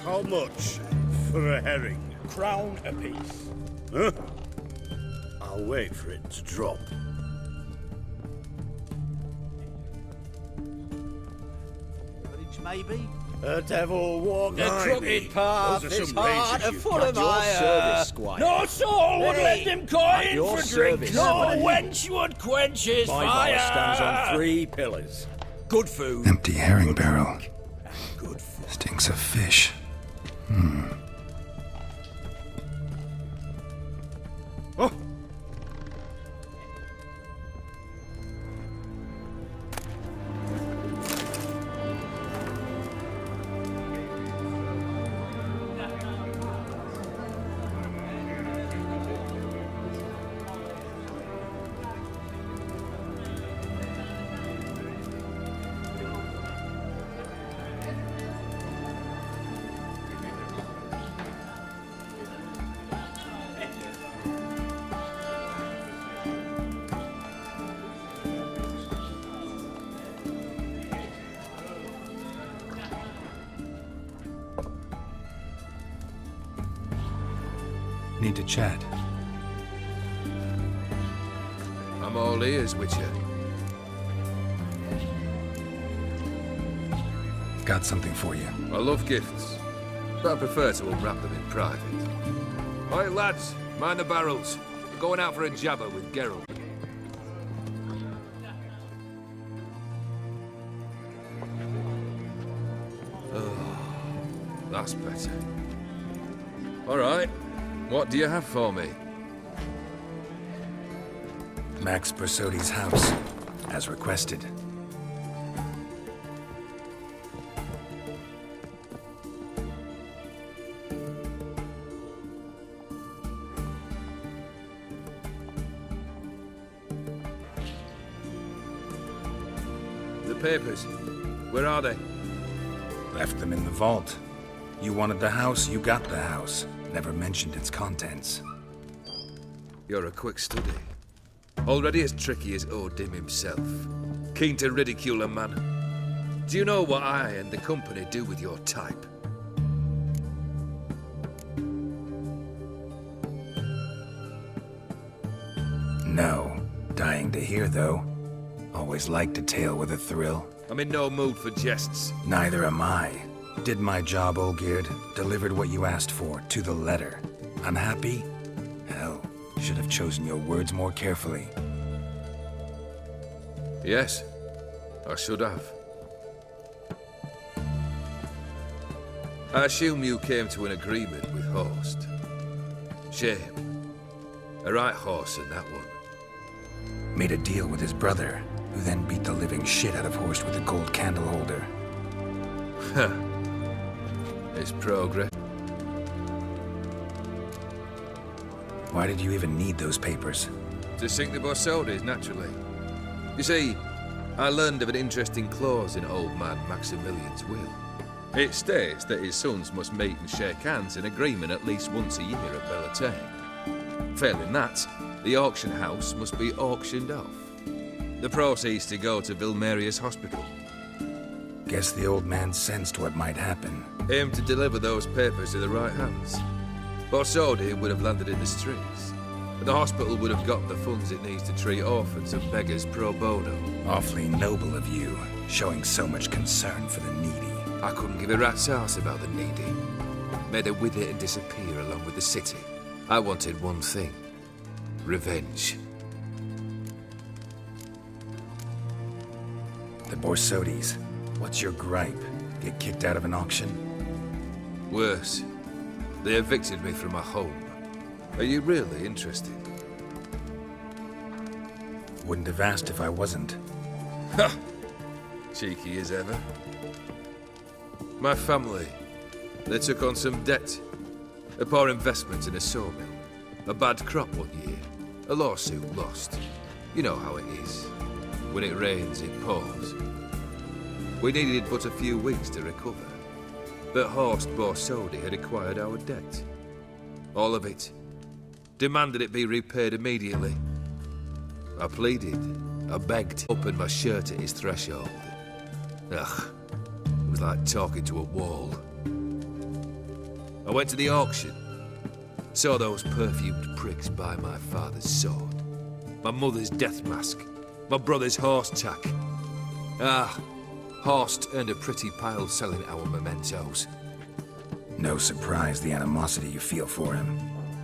How much for a herring? Crown apiece. Huh? I'll wait for it to drop. Maybe? A devil walked a Blimey. crooked path, Those are his some heart razors a you've full got of your ire. service, Squire. No soul would let them go At in your for drink. service. No wench would quench his My fire. bar stands on 3 pillars. Good food. Empty herring barrel. Good food. Stinks of fish. Oh! Need to chat. I'm all ears, Witcher. Got something for you. I love gifts, but I prefer to unwrap them in private. Oi, lads, mind the barrels. We're going out for a jabber with Geralt. Oh, that's better. All right, what do you have for me? Max Bersodi's house, as requested. The papers, where are they? Left them in the vault. You wanted the house, you got the house. Never mentioned its contents. You're a quick study. Already as tricky as Odin himself. Keen to ridicule a man. Do you know what I and the company do with your type? No. Dying to hear, though. Always liked a tale with a thrill. I'm in no mood for jests. Neither am I. Did my job, Olgierd. Delivered what you asked for, to the letter. Unhappy? Hell, should have chosen your words more carefully. Yes, I should have. I assume you came to an agreement with Horst. Shame. A right horse in that one. Made a deal with his brother, who then beat the living shit out of Horst with a gold candle holder. Huh. It's progress. Why did you even need those papers? To sink the Borsodis, naturally. You see, I learned of an interesting clause in old man Maximilian's will. It states that his sons must meet and shake hands in agreement at least once a year at Bellatane. Failing that, the auction house must be auctioned off. The proceeds to go to Vilmeria's hospital. Guess the old man sensed what might happen. Aimed to deliver those papers to the right hands. Borsodi would have landed in the streets. The hospital would have got the funds it needs to treat orphans and beggars pro bono. Awfully noble of you, showing so much concern for the needy. I couldn't give a rat's ass about the needy. Made her with it and disappear along with the city. I wanted one thing. Revenge. The Borsodis. What's your gripe? Get kicked out of an auction? Worse. They evicted me from my home. Are you really interested? Wouldn't have asked if I wasn't. Ha! Cheeky as ever. My family, they took on some debt. A poor investment in a sawmill. A bad crop one year. A lawsuit lost. You know how it is. When it rains, it pours. We needed but a few weeks to recover. But Horst Borsodi had acquired our debt. All of it. Demanded it be repaid immediately. I pleaded. I begged, opened my shirt at his threshold. Ugh, it was like talking to a wall. I went to the auction, saw those perfumed pricks buy my father's sword, my mother's death mask, my brother's horse tack. Ah, Horst earned a pretty pile selling our mementos. No surprise the animosity you feel for him.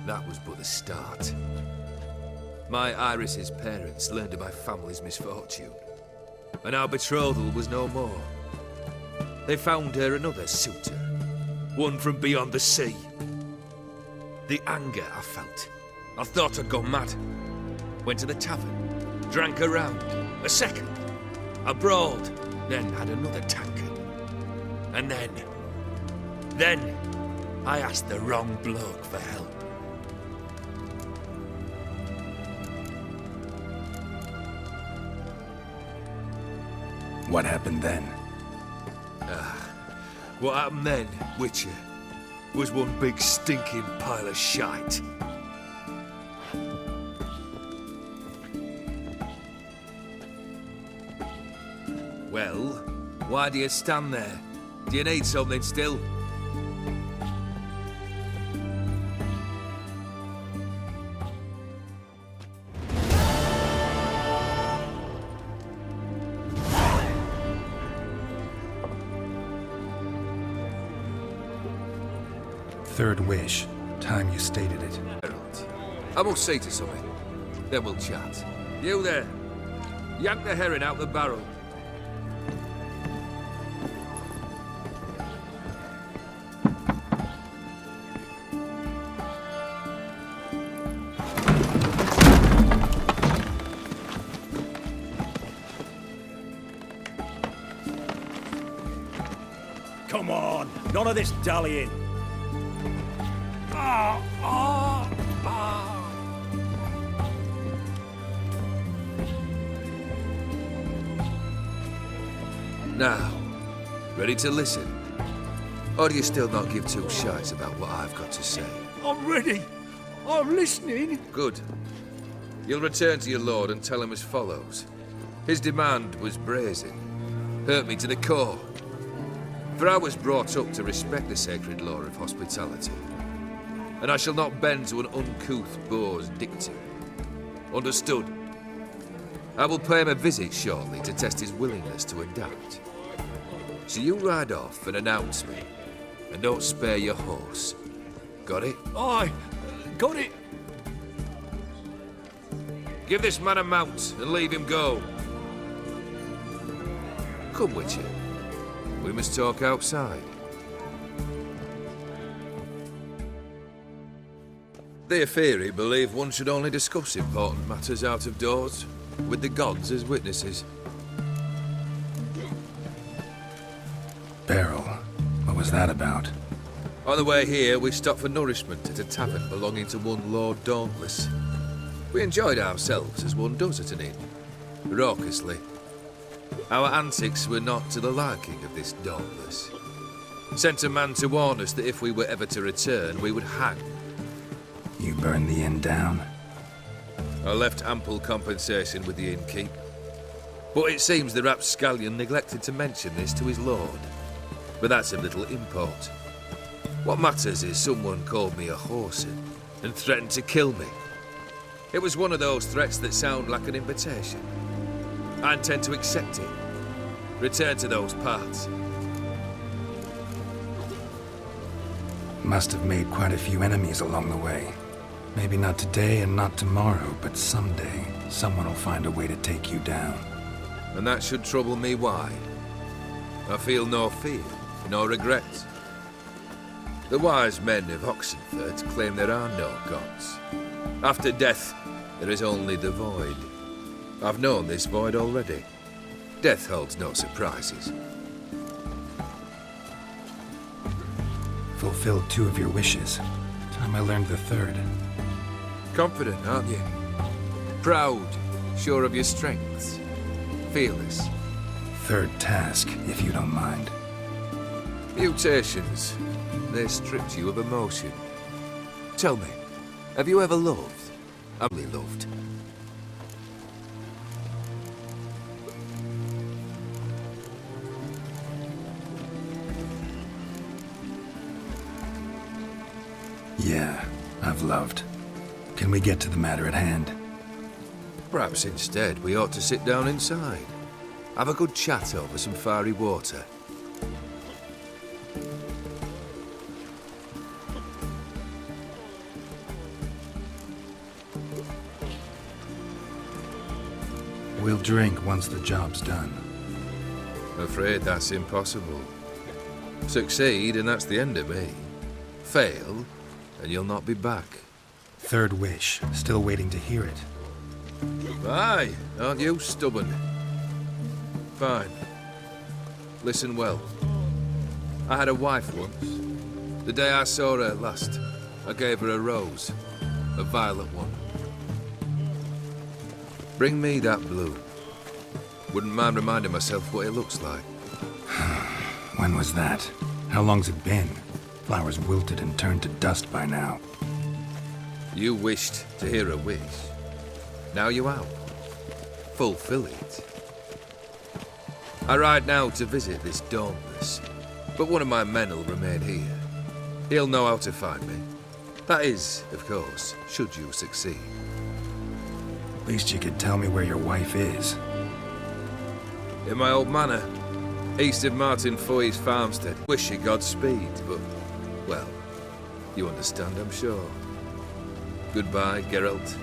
That was but the start. My Iris's parents learned of my family's misfortune, and our betrothal was no more. They found her another suitor, one from beyond the sea. The anger I felt, I thought I'd gone mad. Went to the tavern, drank a round, a second, I brawled, then had another tankard. And then, I asked the wrong bloke for help. What happened then? What happened then, Witcher, was one big stinking pile of shite. Well, why do you stand there? Do you need something still? Third wish. Time you stated it. I must see to something. Then we'll chat. You there. Yank the herring out the barrel. Come on, none of this dallying. Now, ready to listen? Or do you still not give two shites about what I've got to say? I'm ready. I'm listening. Good. You'll return to your lord and tell him as follows. His demand was brazen. Hurt me to the core. For I was brought up to respect the sacred law of hospitality. And I shall not bend to an uncouth boor's dictum. Understood? I will pay him a visit shortly to test his willingness to adapt. So you ride off and announce me, and don't spare your horse. Got it? Aye, got it. Give this man a mount and leave him go. Come, Witcher. We must talk outside. The Aphiri believe one should only discuss important matters out of doors, with the gods as witnesses. Beryl, what was that about? On the way here, we stopped for nourishment at a tavern belonging to one Lord Dauntless. We enjoyed ourselves as one does at an inn, raucously. Our antics were not to the liking of this Dauntless. Sent a man to warn us that if we were ever to return, we would hang. You burned the inn down? I left ample compensation with the innkeep. But it seems the rapscallion neglected to mention this to his lord. But that's of little import. What matters is someone called me a whoreson and threatened to kill me. It was one of those threats that sound like an invitation. I intend to accept it. Return to those parts. Must have made quite a few enemies along the way. Maybe not today and not tomorrow, but someday, someone will find a way to take you down. And that should trouble me why? I feel no fear, no regret. The wise men of Oxenfurt claim there are no gods. After death, there is only the void. I've known this void already. Death holds no surprises. Fulfilled 2 of your wishes. Time I learned the 3rd. Confident, aren't you? Proud, sure of your strengths. Fearless. 3rd task, if you don't mind. Mutations. They stripped you of emotion. Tell me, have you ever loved? Only loved. Yeah, I've loved. Can we get to the matter at hand? Perhaps instead we ought to sit down inside. Have a good chat over some fiery water. We'll drink once the job's done. I'm afraid that's impossible. Succeed and that's the end of me. Fail and you'll not be back. Third wish. Still waiting to hear it. Aye, aren't you stubborn? Fine. Listen well. I had a wife once. The day I saw her last, I gave her a rose. A violet one. Bring me that blue. Wouldn't mind reminding myself what it looks like. When was that? How long's it been? Flowers wilted and turned to dust by now. You wished to hear a wish. Now you have. Fulfill it. I ride now to visit this Dauntless, but one of my men will remain here. He'll know how to find me. That is, of course, should you succeed. At least you could tell me where your wife is. In my old manor, east of Martin Foy's farmstead. Wish you Godspeed, but, well, you understand, I'm sure. Goodbye, Geralt.